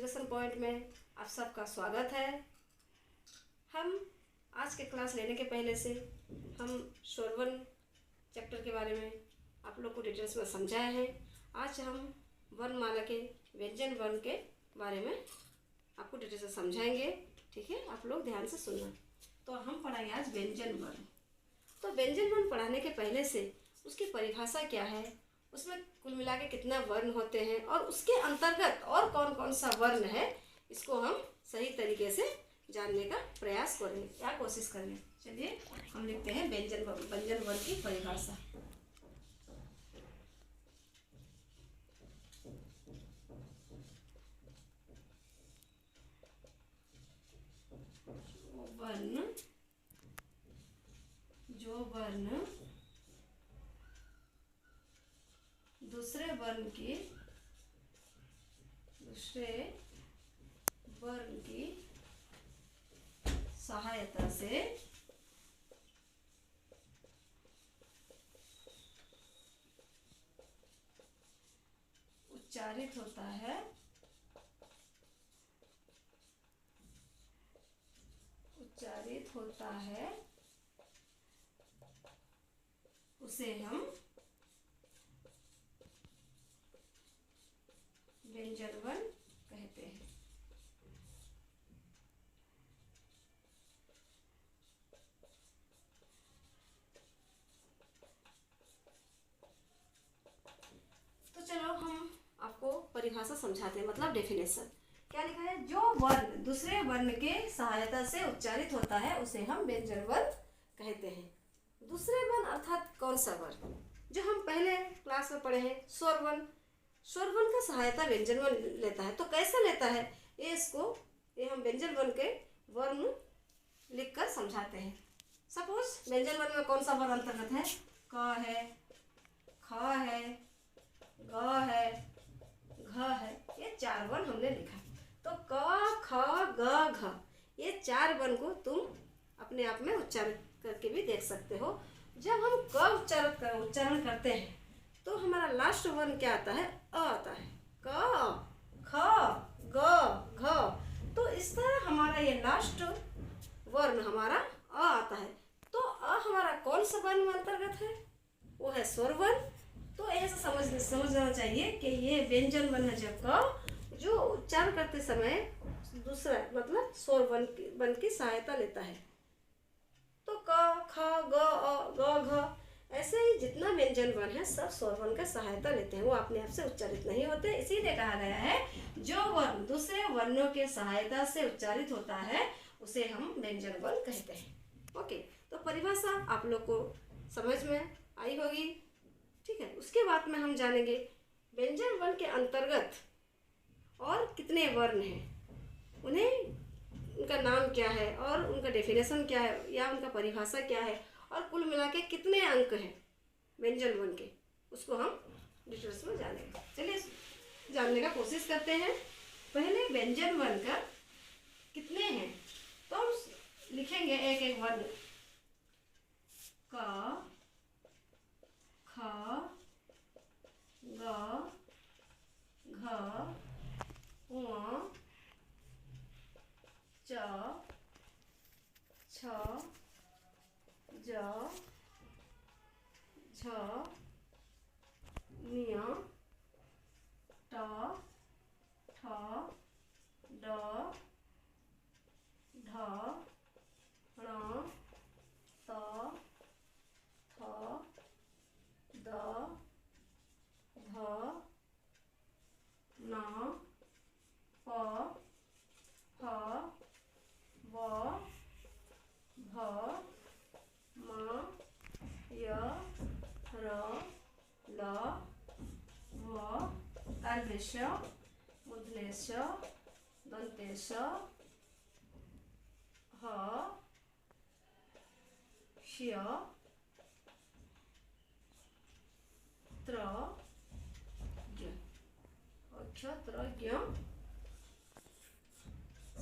Expression point में आप सबका स्वागत है। हम आज के क्लास लेने के पहले से हम शोरवन चैप्टर के बारे में आप लोग को डिटेल्स में समझाए हैं। आज हम वर्णमाला के व्यंजन वर्ण के बारे में आपको डिटेल्स से समझाएंगे। ठीक है, आप लोग ध्यान से सुनना। तो हम पढ़ाएंगे आज व्यंजन वर्ण। तो व्यंजन वर्ण पढ़ाने के पहले से उसकी परिभाषा क्या है, उसमें कुल मिला के कितना वर्ण होते हैं और उसके अंतर्गत और कौन कौन सा वर्ण है, इसको हम सही तरीके से जानने का प्रयास करेंगे या कोशिश करेंगे। चलिए हम लिखते हैं व्यंजन वर्ण की परिभाषा। वर्ण, जो वर्ण दूसरे वर्ण की सहायता से उच्चारित होता है उसे हम व्यंजन वर्ण कहते हैं। तो चलो हम आपको परिभाषा समझाते हैं, मतलब डेफिनेशन क्या लिखा है। जो वर्ण दूसरे वर्ण के सहायता से उच्चारित होता है उसे हम व्यंजन वर्ण कहते हैं। दूसरे वर्ण अर्थात कौन सा वर्ण, जो हम पहले क्लास में पढ़े हैं स्वर वर्ण। स्वर वर्ण का सहायता व्यंजन वर्ण लेता है। तो कैसे लेता है ये हम व्यंजन वर्ण के वर्ण लिखकर समझाते हैं। सपोज व्यंजन वर्ण में कौन सा वर्ण अंतर्गत है, क है, ख है, ग है, घ है। ये चार वर्ण हमने लिखा। तो क ख ग घ ये चार वर्ण को तुम अपने आप में उच्चारण करके भी देख सकते हो। जब हम क उच्चारण करते हैं तो हमारा लास्ट वर्ण क्या आता है, अ आता है। क ख ग घ। तो इस तरह हमारा ये लास्ट वर्ण हमारा अ आता है। तो अ हमारा कौन सा वर्ण में अंतर्गत है, वो है स्वर वर्ण। तो ऐसा समझना चाहिए कि ये व्यंजन वर्ण है जब का जो उच्चारण करते समय दूसरा मतलब स्वर वर्ण की सहायता लेता है। तो क ख ग घ ऐसे ही जितना व्यंजन वर्ण है सब स्वर वर्ण का सहायता लेते हैं, वो अपने आप से उच्चारित नहीं होते। इसीलिए कहा गया है जो वर्ण दूसरे वर्णों के सहायता से उच्चारित होता है उसे हम व्यंजन वर्ण कहते हैं। ओके, तो परिभाषा आप लोग को समझ में आई होगी। ठीक है, उसके बाद में हम जानेंगे व्यंजन वर्ण के अंतर्गत और कितने वर्ण हैं, उनका नाम क्या है और उनका डेफिनेशन क्या है या उनका परिभाषा क्या है, और कुल मिला के कितने अंक हैं व्यंजन वर्ण के, उसको हम डिटेल्स में जानेंगे। चलिए जानने का कोशिश करते हैं। पहले व्यंजन वर्ण का कितने हैं तो हम लिखेंगे एक एक वर्ण। क ख ग घ ङ च छ ज झ ञ ट ठ ड ढ ण त थ द ध न प फ व भ म य र ल व तालव्यश मूर्धन्यश दन्त्यश ह क्ष्य त्र ज्ञ अक्ष त्र ज्ञ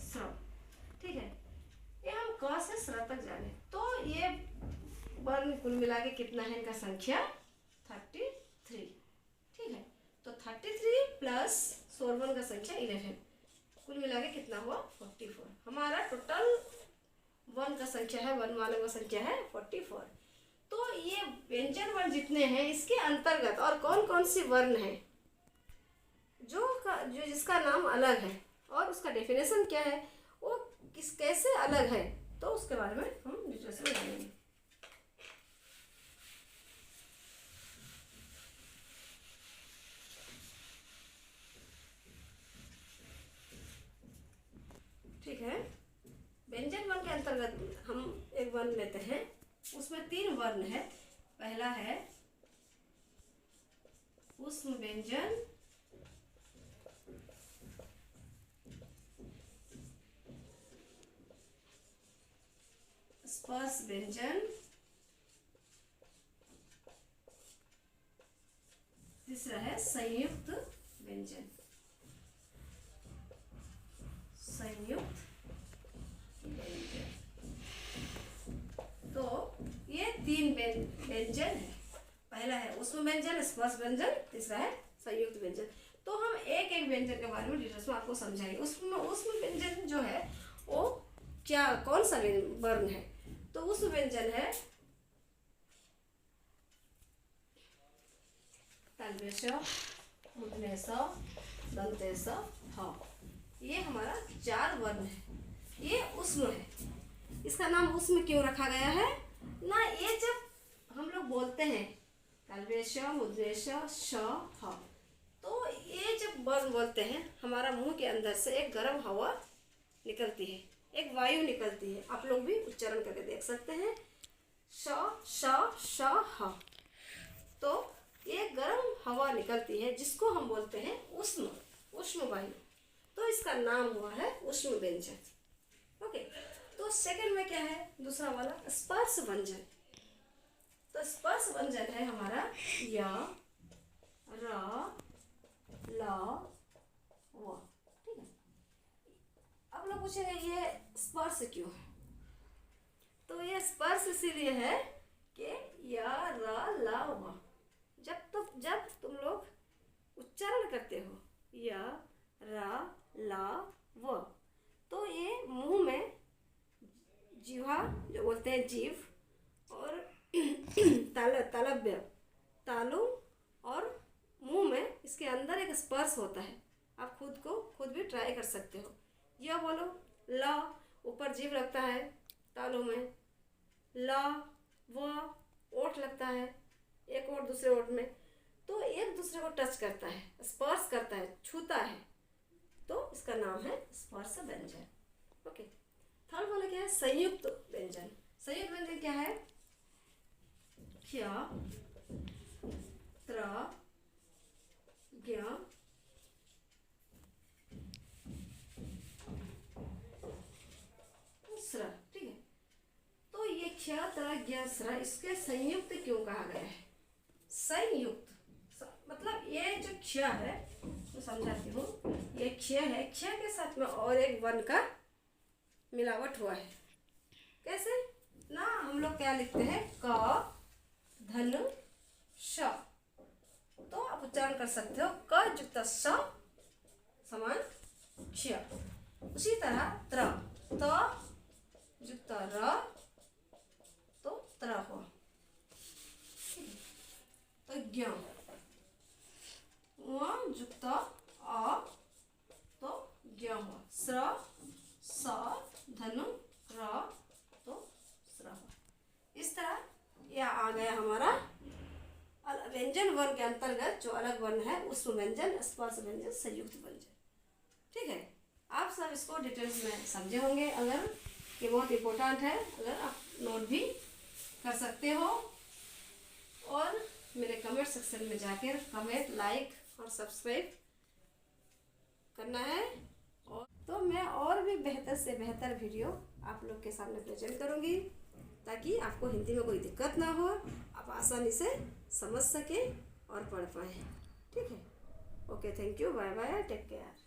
स्र। ठीक है, ये हम क से स्र तक जाने। तो ये वर्ण कुल मिला के कितना है, इनका संख्या 33। ठीक है, तो 33 प्लस स्वर वर्ण का संख्या 11। कुल मिला के कितना हुआ 44। हमारा टोटल वन का संख्या है, वन वाले का संख्या है 44। तो ये व्यंजन वर्ण जितने हैं इसके अंतर्गत और कौन कौन सी वर्ण है जो जिसका नाम अलग है और उसका डेफिनेशन क्या है, वो कैसे अलग है, तो उसके बारे में हम डिटेल्स में जानेंगे। ठीक है, व्यंजन वर्ण के अंतर्गत हम एक वर्ण लेते हैं, उसमें 3 वर्ण है। पहला है ऊष्म व्यंजन, स्पर्श व्यंजन, तीसरा है संयुक्त व्यंजन। संयुक्त व्यंजन, तो ये 3 व्यंजन है। पहला है ऊष्म व्यंजन, स्पर्श व्यंजन, तीसरा है संयुक्त व्यंजन। तो हम एक एक व्यंजन के बारे में डिटेल्स में आपको समझाएंगे। ऊष्म व्यंजन जो है वो क्या, कौन सा वर्ण है, तो ऊष्म व्यंजन है तल्वेश, मूर्धन्य स, दंत्य स, ह। ये हमारा 4 वर्ण है, ये ऊष्म है। इसका नाम ऊष्म क्यों रखा गया है ना, ये जब हम लोग बोलते हैं तल्वेश, मूर्धन्य स, ह, तो ये जब वर्ण बोलते हैं हमारा मुंह के अंदर से एक गर्म हवा निकलती है, एक वायु निकलती है। आप लोग भी उच्चारण करके देख सकते हैं, श श श ह। तो ये गर्म हवा निकलती है जिसको हम बोलते हैं उष्म, उष्म वायु। तो इसका नाम हुआ है उष्म व्यंजन। ओके, तो सेकंड में क्या है, दूसरा वाला स्पर्श व्यंजन। तो स्पर्श व्यंजन है हमारा य, र, ल, व। ठीक है, अब लोग पूछेंगे ये स्पर्श क्यों है, तो ये स्पर्श इसीलिए है कि य, र, ल, व। जब तुम लोग उच्चारण करते हो य, र, ल, व, तो ये मुंह में जीवा जो बोलते हैं जीव और तालव्य, तालु और मुंह में इसके अंदर एक स्पर्श होता है। आप खुद भी ट्राई कर सकते हो। यह बोलो, ल ऊपर जीभ लगता है तालु में, ल व ओठ लगता है एक ओठ दूसरे ओठ में, तो एक दूसरे को टच करता है, स्पर्श करता है, छूता है, तो इसका नाम है स्पर्श व्यंजन। ओके, थर्ड वाला क्या है, संयुक्त व्यंजन। संयुक्त व्यंजन क्या है, क्ष, त्र, ज्ञ, स्र। ठीक है, तो ये क्ष, त्र, ज्ञ, स्र इसके संयुक्त क्यों कहा गया है, संयुक्त मतलब ये जो क्ष है, तो समझाती हूँ, ये क्ष है, क्ष के साथ में और एक वर्ण का मिलावट हुआ है। कैसे ना, हम लोग क्या लिखते हैं, क धनु श, तो आप उच्चारण कर सकते हो क युक्त स समान क्ष। उसी तरह त्र, त युक्त र, तो त्र हो। तो ज्ञ, युक्त अ, तो ज्ञ हो। स्र, स, धनु र, तो स्र हो। इस तरह यह आ गया हमारा व्यंजन वर्ण के अंतर्गत जो अलग वर्ण है, ऊष्म व्यंजन, स्पर्श व्यंजन, संयुक्त व्यंजन। ठीक है, आप सब इसको डिटेल्स में समझे होंगे। अगर ये बहुत इम्पोर्टेंट है, अगर आप नोट भी कर सकते हो और मेरे कमेंट सेक्शन में जाकर कमेंट, लाइक और सब्सक्राइब करना है। और तो मैं और भी बेहतर से बेहतर वीडियो आप लोग के सामने प्रेजेंट करूँगी ताकि आपको हिंदी में कोई दिक्कत ना हो, आप आसानी से समझ सकें और पढ़ पाएँ। ठीक है, okay, thank you, bye bye, take care.